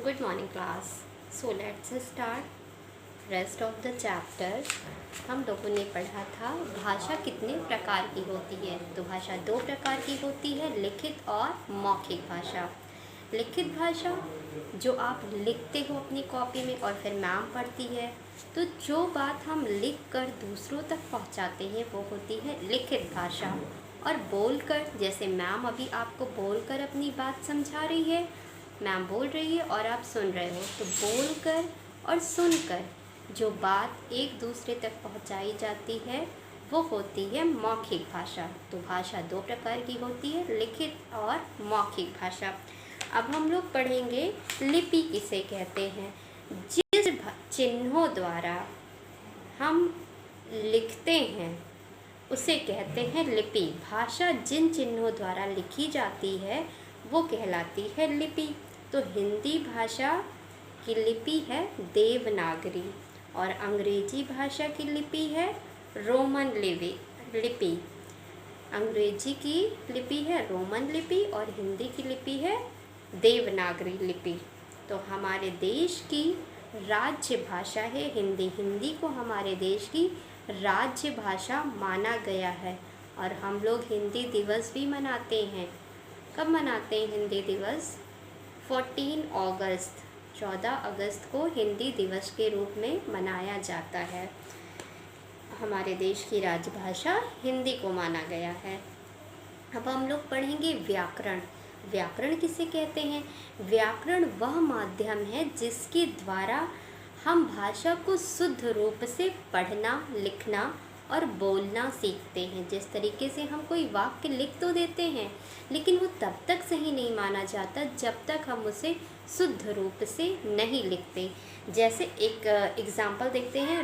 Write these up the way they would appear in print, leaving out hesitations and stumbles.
Good morning class. So let's start rest of the chapter. हम लोगों ने पढ़ा था भाषा कितने प्रकार की होती है। तो भाषा दो प्रकार की होती है, लिखित और मौखिक भाषा। लिखित भाषा जो आप लिखते हो अपनी कॉपी में और फिर मैम पढ़ती है, तो जो बात हम लिख कर दूसरों तक पहुंचाते हैं वो होती है लिखित भाषा। और बोलकर, जैसे मैम अभी आपको बोलकर अपनी बात समझा रही है, मैम बोल रही है और आप सुन रहे हो, तो बोलकर और सुनकर जो बात एक दूसरे तक पहुंचाई जाती है वो होती है मौखिक भाषा। तो भाषा दो प्रकार की होती है, लिखित और मौखिक भाषा। अब हम लोग पढ़ेंगे लिपि किसे कहते हैं। जिस चिन्हों द्वारा हम लिखते हैं उसे कहते हैं लिपि। भाषा जिन चिन्हों द्वारा लिखी जाती है वो कहलाती है लिपि। तो हिंदी भाषा की लिपि है देवनागरी और अंग्रेजी भाषा की लिपि है रोमन लिपि। अंग्रेजी की लिपि है रोमन लिपि और हिंदी की लिपि है देवनागरी लिपि। तो हमारे देश की राज्य भाषा है हिंदी। हिंदी को हमारे देश की राज्य भाषा माना गया है और हम लोग हिंदी दिवस भी मनाते हैं। कब मनाते हैं हिंदी दिवस? 14 अगस्त को हिंदी दिवस के रूप में मनाया जाता है। हमारे देश की राजभाषा हिंदी को माना गया है। अब हम लोग पढ़ेंगे व्याकरण। व्याकरण किसे कहते हैं? व्याकरण वह माध्यम है जिसके द्वारा हम भाषा को शुद्ध रूप से पढ़ना, लिखना और बोलना सीखते हैं। जिस तरीके से हम कोई वाक्य लिख तो देते हैं, लेकिन वो तब तक सही नहीं माना जाता जब तक हम उसे शुद्ध रूप से नहीं लिखते। जैसे एक एग्जाम्पल देखते हैं,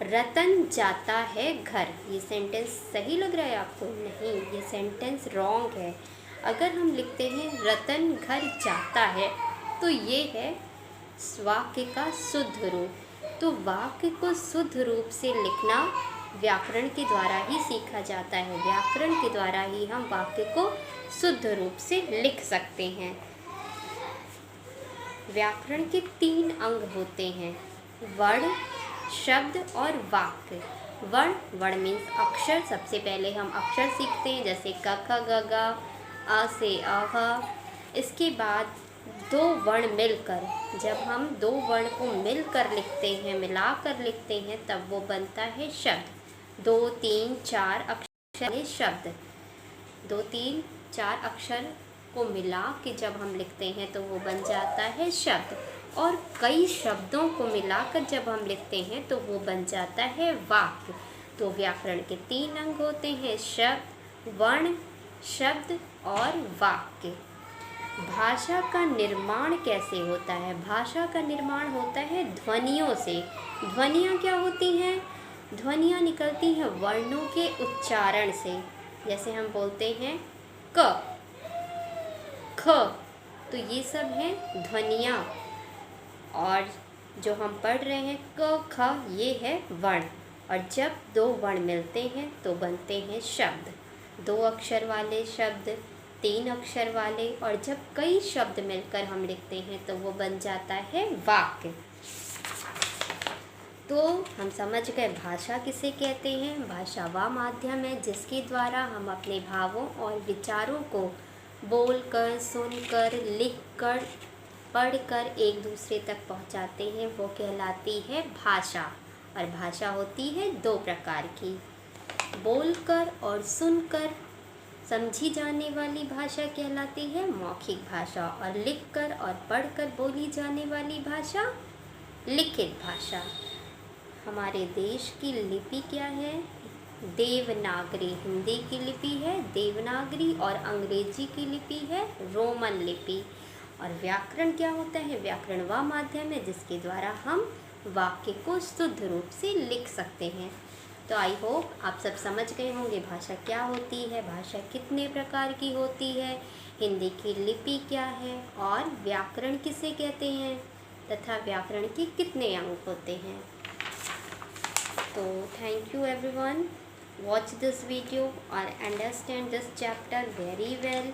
रतन जाता है घर। ये सेंटेंस सही लग रहा है आपको? नहीं, ये सेंटेंस रॉन्ग है। अगर हम लिखते हैं रतन घर जाता है तो ये है वाक्य का शुद्ध रूप। तो वाक्य को शुद्ध रूप से लिखना व्याकरण के द्वारा ही सीखा जाता है। व्याकरण के द्वारा ही हम वाक्य को शुद्ध रूप से लिख सकते हैं। व्याकरण के 3 अंग होते हैं, वर्ण, शब्द और वाक्य। वर्ण मीन्स अक्षर। सबसे पहले हम अक्षर सीखते हैं, जैसे क ख ग घ, अ से अ। इसके बाद 2 वर्ण मिलकर, जब हम 2 वर्ण को मिलकर लिखते हैं, मिलाकर लिखते हैं, तब वो बनता है शब्द। 2 3 4 अक्षर शब्द। 2 3 4 अक्षर को मिला के जब हम लिखते हैं तो वो बन जाता है शब्द। और कई शब्दों को मिलाकर जब हम लिखते हैं तो वो बन जाता है वाक्य। तो व्याकरण के 3 अंग होते हैं, शब्द, वर्ण, शब्द और वाक्य। भाषा का निर्माण कैसे होता है? भाषा का निर्माण होता है ध्वनियों से। ध्वनियाँ क्या होती हैं? ध्वनियाँ निकलती हैं वर्णों के उच्चारण से। जैसे हम बोलते हैं क, ख, तो ये सब हैं ध्वनियाँ। और जो हम पढ़ रहे हैं क, ख, ये है वर्ण। और जब 2 वर्ण मिलते हैं तो बनते हैं शब्द। 2 अक्षर वाले शब्द, 3 अक्षर वाले, और जब कई शब्द मिलकर हम लिखते हैं तो वो बन जाता है वाक्य। तो हम समझ गए भाषा किसे कहते हैं। भाषा वह माध्यम है जिसके द्वारा हम अपने भावों और विचारों को बोलकर, सुनकर, लिखकर, पढ़कर एक दूसरे तक पहुंचाते हैं, वो कहलाती है भाषा। और भाषा होती है 2 प्रकार की, बोलकर और सुनकर समझी जाने वाली भाषा कहलाती है मौखिक भाषा, और लिखकर और पढ़कर बोली जाने वाली भाषा लिखित भाषा। हमारे देश की लिपि क्या है? देवनागरी। हिंदी की लिपि है देवनागरी और अंग्रेजी की लिपि है रोमन लिपि। और व्याकरण क्या होता है? व्याकरण वह माध्यम है जिसके द्वारा हम वाक्य को शुद्ध रूप से लिख सकते हैं। तो आई होप आप सब समझ गए होंगे भाषा क्या होती है, भाषा कितने प्रकार की होती है, हिंदी की लिपि क्या है और व्याकरण किसे कहते हैं, तथा व्याकरण के कितने अंग होते हैं। तो thank you everyone, watch this video और understand this chapter very well.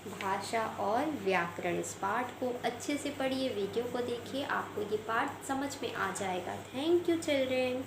भाषा और व्याकरण। इस पाठ को अच्छे से पढ़िए, वीडियो को देखिए, आपको ये पाठ समझ में आ जाएगा। Thank you children.